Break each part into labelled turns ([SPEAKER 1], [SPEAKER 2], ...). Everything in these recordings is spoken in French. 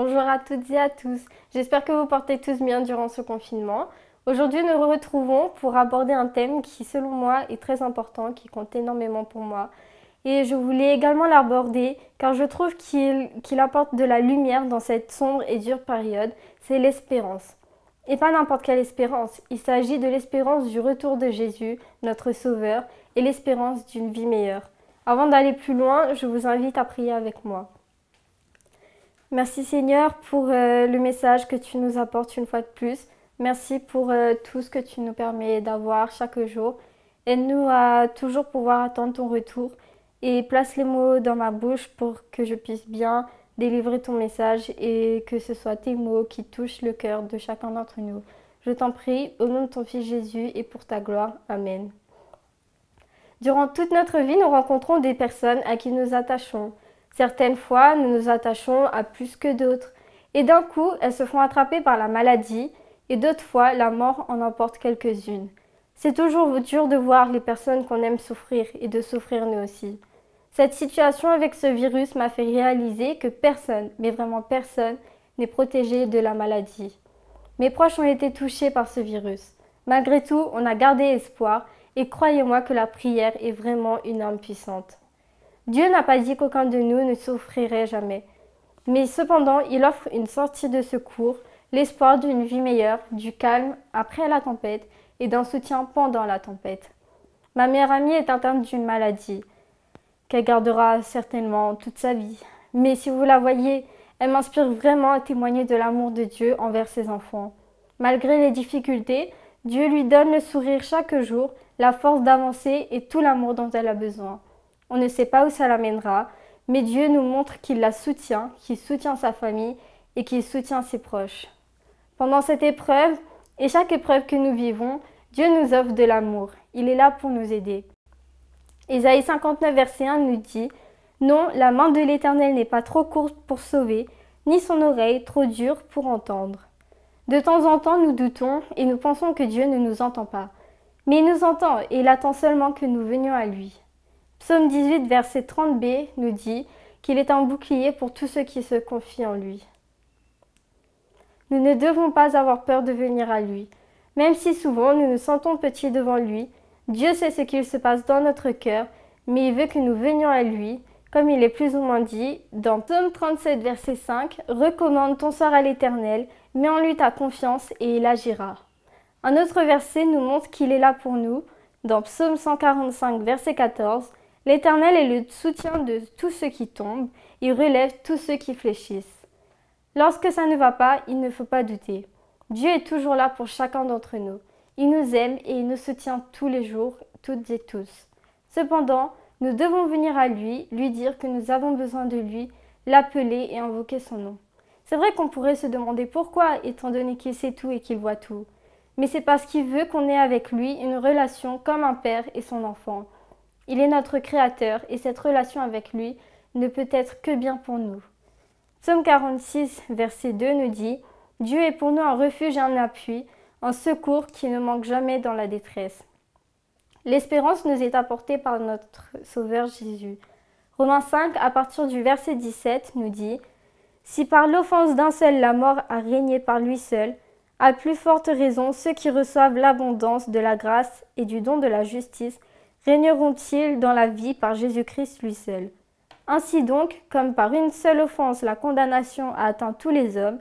[SPEAKER 1] Bonjour à toutes et à tous, j'espère que vous portez tous bien durant ce confinement. Aujourd'hui, nous nous retrouvons pour aborder un thème qui, selon moi, est très important, qui compte énormément pour moi. Et je voulais également l'aborder car je trouve qu'il apporte de la lumière dans cette sombre et dure période, c'est l'espérance. Et pas n'importe quelle espérance, il s'agit de l'espérance du retour de Jésus, notre Sauveur, et l'espérance d'une vie meilleure. Avant d'aller plus loin, je vous invite à prier avec moi. Merci Seigneur pour le message que tu nous apportes une fois de plus. Merci pour tout ce que tu nous permets d'avoir chaque jour. Aide-nous à toujours pouvoir attendre ton retour et place les mots dans ma bouche pour que je puisse bien délivrer ton message et que ce soit tes mots qui touchent le cœur de chacun d'entre nous. Je t'en prie, au nom de ton Fils Jésus et pour ta gloire. Amen. Durant toute notre vie, nous rencontrons des personnes à qui nous attachons. Certaines fois, nous nous attachons à plus que d'autres. Et d'un coup, elles se font attraper par la maladie et d'autres fois, la mort en emporte quelques-unes. C'est toujours dur de voir les personnes qu'on aime souffrir et de souffrir nous aussi. Cette situation avec ce virus m'a fait réaliser que personne, mais vraiment personne, n'est protégé de la maladie. Mes proches ont été touchés par ce virus. Malgré tout, on a gardé espoir et croyez-moi que la prière est vraiment une arme puissante. Dieu n'a pas dit qu'aucun de nous ne souffrirait jamais. Mais cependant, il offre une sortie de secours, l'espoir d'une vie meilleure, du calme après la tempête et d'un soutien pendant la tempête. Ma meilleure amie est atteinte d'une maladie qu'elle gardera certainement toute sa vie. Mais si vous la voyez, elle m'inspire vraiment à témoigner de l'amour de Dieu envers ses enfants. Malgré les difficultés, Dieu lui donne le sourire chaque jour, la force d'avancer et tout l'amour dont elle a besoin. On ne sait pas où ça l'amènera, mais Dieu nous montre qu'il la soutient, qu'il soutient sa famille et qu'il soutient ses proches. Pendant cette épreuve, et chaque épreuve que nous vivons, Dieu nous offre de l'amour. Il est là pour nous aider. Ésaïe 59, verset 1 nous dit « Non, la main de l'Éternel n'est pas trop courte pour sauver, ni son oreille trop dure pour entendre. » De temps en temps, nous doutons et nous pensons que Dieu ne nous entend pas. Mais il nous entend et il attend seulement que nous venions à lui. Psaume 18, verset 30b nous dit qu'il est un bouclier pour tous ceux qui se confient en lui. Nous ne devons pas avoir peur de venir à lui. Même si souvent nous nous sentons petits devant lui, Dieu sait ce qu'il se passe dans notre cœur, mais il veut que nous venions à lui, comme il est plus ou moins dit dans Psaume 37, verset 5, « Recommande ton sort à l'Éternel, mets en lui ta confiance et il agira. » Un autre verset nous montre qu'il est là pour nous, dans Psaume 145, verset 14, « L'Éternel est le soutien de tous ceux qui tombent, il relève tous ceux qui fléchissent. » Lorsque ça ne va pas, il ne faut pas douter. Dieu est toujours là pour chacun d'entre nous. Il nous aime et il nous soutient tous les jours, toutes et tous. Cependant, nous devons venir à lui dire que nous avons besoin de lui, l'appeler et invoquer son nom. C'est vrai qu'on pourrait se demander pourquoi, étant donné qu'il sait tout et qu'il voit tout. Mais c'est parce qu'il veut qu'on ait avec lui une relation comme un père et son enfant. Il est notre créateur et cette relation avec lui ne peut être que bien pour nous. Psaume 46, verset 2 nous dit « Dieu est pour nous un refuge et un appui, un secours qui ne manque jamais dans la détresse. » L'espérance nous est apportée par notre Sauveur Jésus. Romains 5, à partir du verset 17, nous dit « Si par l'offense d'un seul la mort a régné par lui seul, à plus forte raison ceux qui reçoivent l'abondance de la grâce et du don de la justice régneront-ils dans la vie par Jésus-Christ lui seul. Ainsi donc, comme par une seule offense la condamnation a atteint tous les hommes,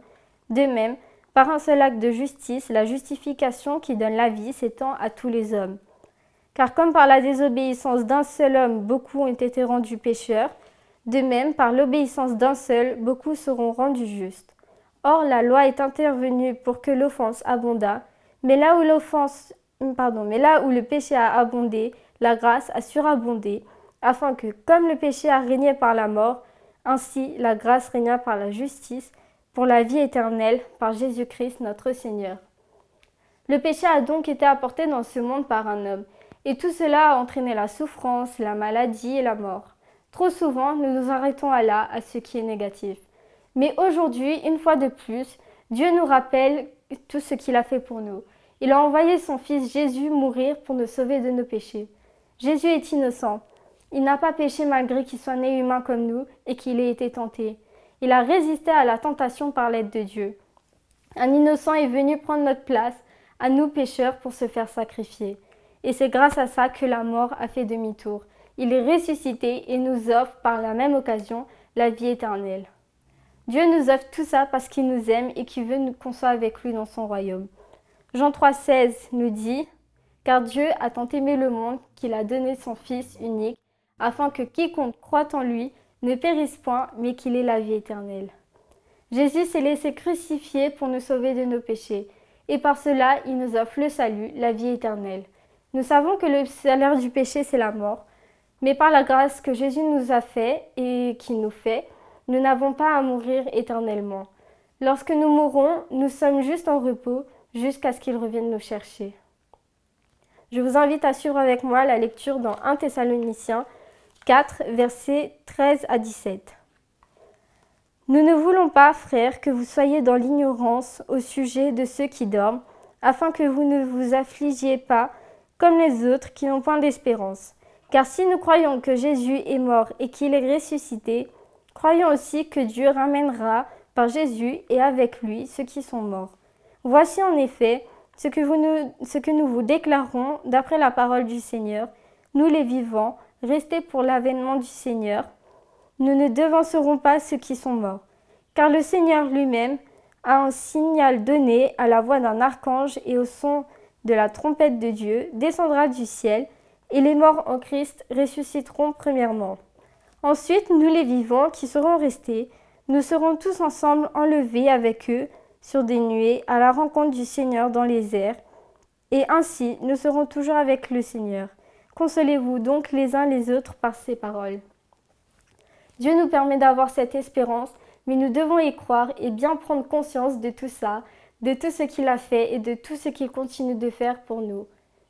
[SPEAKER 1] de même, par un seul acte de justice, la justification qui donne la vie s'étend à tous les hommes. Car comme par la désobéissance d'un seul homme beaucoup ont été rendus pécheurs, de même, par l'obéissance d'un seul, beaucoup seront rendus justes. Or, la loi est intervenue pour que l'offense abondât, mais là où le péché a abondé, la grâce a surabondé, afin que, comme le péché a régné par la mort, ainsi la grâce régna par la justice, pour la vie éternelle, par Jésus-Christ notre Seigneur. Le péché a donc été apporté dans ce monde par un homme, et tout cela a entraîné la souffrance, la maladie et la mort. Trop souvent, nous nous arrêtons à ce qui est négatif. Mais aujourd'hui, une fois de plus, Dieu nous rappelle tout ce qu'il a fait pour nous. Il a envoyé son Fils Jésus mourir pour nous sauver de nos péchés. Jésus est innocent. Il n'a pas péché malgré qu'il soit né humain comme nous et qu'il ait été tenté. Il a résisté à la tentation par l'aide de Dieu. Un innocent est venu prendre notre place, à nous pécheurs, pour se faire sacrifier. Et c'est grâce à ça que la mort a fait demi-tour. Il est ressuscité et nous offre, par la même occasion, la vie éternelle. Dieu nous offre tout ça parce qu'il nous aime et qu'il veut qu'on soit avec lui dans son royaume. Jean 3,16 nous dit « Car Dieu a tant aimé le monde qu'il a donné son Fils unique, afin que quiconque croit en lui ne périsse point, mais qu'il ait la vie éternelle. » Jésus s'est laissé crucifier pour nous sauver de nos péchés, et par cela, il nous offre le salut, la vie éternelle. Nous savons que le salaire du péché, c'est la mort, mais par la grâce que Jésus nous a fait et qu'il nous fait, nous n'avons pas à mourir éternellement. Lorsque nous mourrons, nous sommes juste en repos jusqu'à ce qu'il revienne nous chercher. Je vous invite à suivre avec moi la lecture dans 1 Thessaloniciens 4, versets 13 à 17. Nous ne voulons pas, frères, que vous soyez dans l'ignorance au sujet de ceux qui dorment, afin que vous ne vous affligiez pas comme les autres qui n'ont point d'espérance. Car si nous croyons que Jésus est mort et qu'il est ressuscité, croyons aussi que Dieu ramènera par Jésus et avec lui ceux qui sont morts. Voici en effet ce que nous vous déclarons d'après la parole du Seigneur, nous les vivants, restés pour l'avènement du Seigneur. Nous ne devancerons pas ceux qui sont morts, car le Seigneur lui-même a un signal donné à la voix d'un archange et au son de la trompette de Dieu, descendra du ciel, et les morts en Christ ressusciteront premièrement. Ensuite, nous les vivants qui serons restés, nous serons tous ensemble enlevés avec eux sur des nuées à la rencontre du Seigneur dans les airs, et ainsi nous serons toujours avec le Seigneur. Consolez-vous donc les uns les autres par ces paroles. Dieu nous permet d'avoir cette espérance, mais nous devons y croire et bien prendre conscience de tout ça, de tout ce qu'il a fait et de tout ce qu'il continue de faire pour nous.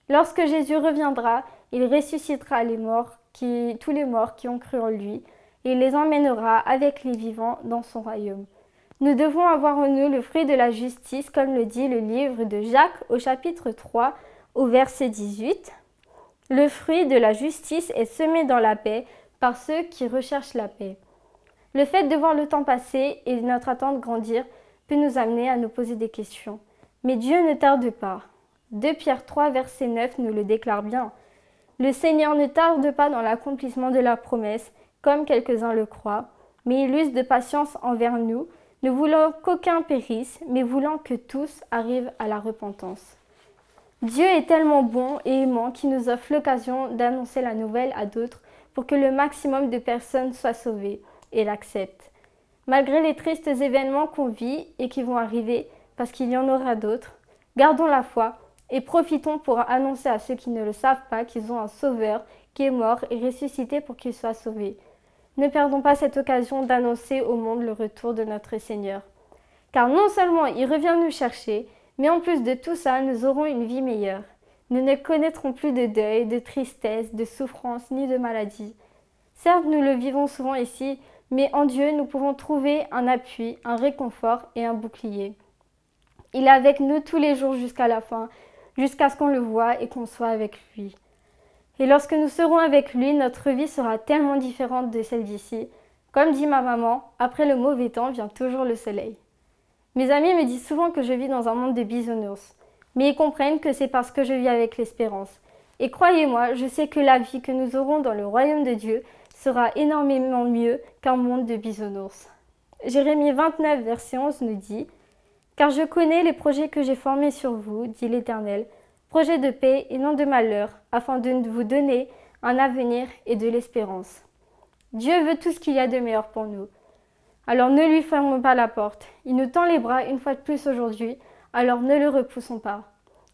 [SPEAKER 1] Lorsque Jésus reviendra, il ressuscitera tous les morts qui ont cru en lui, et il les emmènera avec les vivants dans son royaume. Nous devons avoir en nous le fruit de la justice, comme le dit le livre de Jacques au chapitre 3, au verset 18. Le fruit de la justice est semé dans la paix par ceux qui recherchent la paix. Le fait de voir le temps passer et notre attente grandir peut nous amener à nous poser des questions. Mais Dieu ne tarde pas. 2 Pierre 3, verset 9 nous le déclare bien. Le Seigneur ne tarde pas dans l'accomplissement de la promesse, comme quelques-uns le croient, mais il use de patience envers nous, ne voulant qu'aucun périsse, mais voulant que tous arrivent à la repentance. Dieu est tellement bon et aimant qu'il nous offre l'occasion d'annoncer la nouvelle à d'autres pour que le maximum de personnes soient sauvées et l'acceptent. Malgré les tristes événements qu'on vit et qui vont arriver, parce qu'il y en aura d'autres, gardons la foi et profitons pour annoncer à ceux qui ne le savent pas qu'ils ont un Sauveur qui est mort et ressuscité pour qu'ils soient sauvés. Ne perdons pas cette occasion d'annoncer au monde le retour de notre Seigneur. Car non seulement il revient nous chercher, mais en plus de tout ça, nous aurons une vie meilleure. Nous ne connaîtrons plus de deuil, de tristesse, de souffrance, ni de maladie. Certes, nous le vivons souvent ici, mais en Dieu, nous pouvons trouver un appui, un réconfort et un bouclier. Il est avec nous tous les jours jusqu'à la fin, jusqu'à ce qu'on le voie et qu'on soit avec lui. Et lorsque nous serons avec lui, notre vie sera tellement différente de celle d'ici. Comme dit ma maman, après le mauvais temps vient toujours le soleil. Mes amis me disent souvent que je vis dans un monde de bisounours, mais ils comprennent que c'est parce que je vis avec l'espérance. Et croyez-moi, je sais que la vie que nous aurons dans le royaume de Dieu sera énormément mieux qu'un monde de bisounours. Jérémie 29, verset 11 nous dit « Car je connais les projets que j'ai formés sur vous, dit l'Éternel, projets de paix et non de malheur, afin de vous donner un avenir et de l'espérance. » Dieu veut tout ce qu'il y a de meilleur pour nous. Alors ne lui fermons pas la porte. Il nous tend les bras une fois de plus aujourd'hui, alors ne le repoussons pas.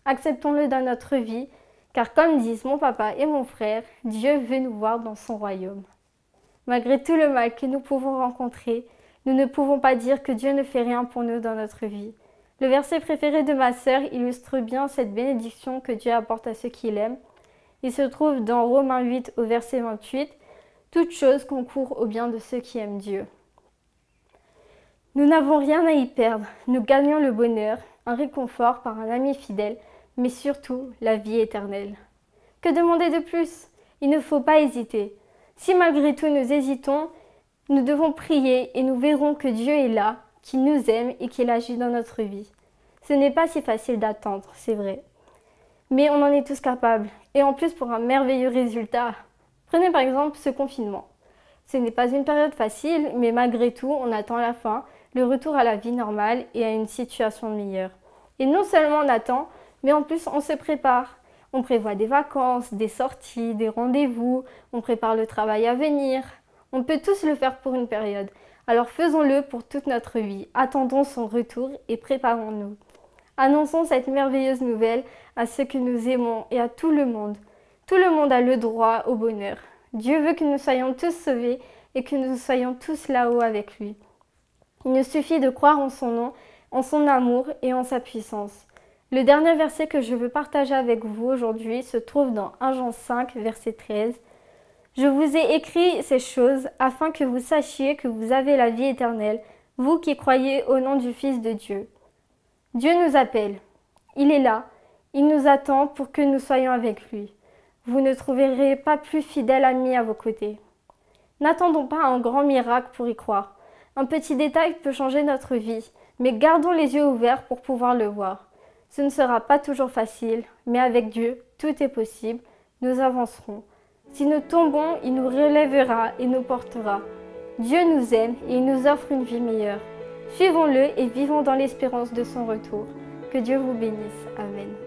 [SPEAKER 1] Acceptons-le dans notre vie, car comme disent mon papa et mon frère, Dieu veut nous voir dans son royaume. Malgré tout le mal que nous pouvons rencontrer, nous ne pouvons pas dire que Dieu ne fait rien pour nous dans notre vie. Le verset préféré de ma sœur illustre bien cette bénédiction que Dieu apporte à ceux qui l'aiment. Il se trouve dans Romains 8 au verset 28. « Toute chose concourt au bien de ceux qui aiment Dieu. » Nous n'avons rien à y perdre. Nous gagnons le bonheur, un réconfort par un ami fidèle, mais surtout la vie éternelle. Que demander de plus? Il ne faut pas hésiter. Si malgré tout nous hésitons, Nous devons prier et nous verrons que Dieu est là, qu'il nous aime et qu'il agit dans notre vie. Ce n'est pas si facile d'attendre, c'est vrai. Mais on en est tous capables, et en plus pour un merveilleux résultat. Prenez par exemple ce confinement. Ce n'est pas une période facile, mais malgré tout, on attend la fin, le retour à la vie normale et à une situation meilleure. Et non seulement on attend, mais en plus on se prépare. On prévoit des vacances, des sorties, des rendez-vous, on prépare le travail à venir. On peut tous le faire pour une période. Alors faisons-le pour toute notre vie. Attendons son retour et préparons-nous. Annonçons cette merveilleuse nouvelle à ceux que nous aimons et à tout le monde. Tout le monde a le droit au bonheur. Dieu veut que nous soyons tous sauvés et que nous soyons tous là-haut avec lui. Il nous suffit de croire en son nom, en son amour et en sa puissance. Le dernier verset que je veux partager avec vous aujourd'hui se trouve dans 1 Jean 5, verset 13. « Je vous ai écrit ces choses afin que vous sachiez que vous avez la vie éternelle, vous qui croyez au nom du Fils de Dieu. » Dieu nous appelle. Il est là. Il nous attend pour que nous soyons avec lui. Vous ne trouverez pas plus fidèle ami à vos côtés. N'attendons pas un grand miracle pour y croire. Un petit détail peut changer notre vie, mais gardons les yeux ouverts pour pouvoir le voir. Ce ne sera pas toujours facile, mais avec Dieu, tout est possible. Nous avancerons. Si nous tombons, il nous relèvera et nous portera. Dieu nous aime et il nous offre une vie meilleure. Suivons-le et vivons dans l'espérance de son retour. Que Dieu vous bénisse. Amen.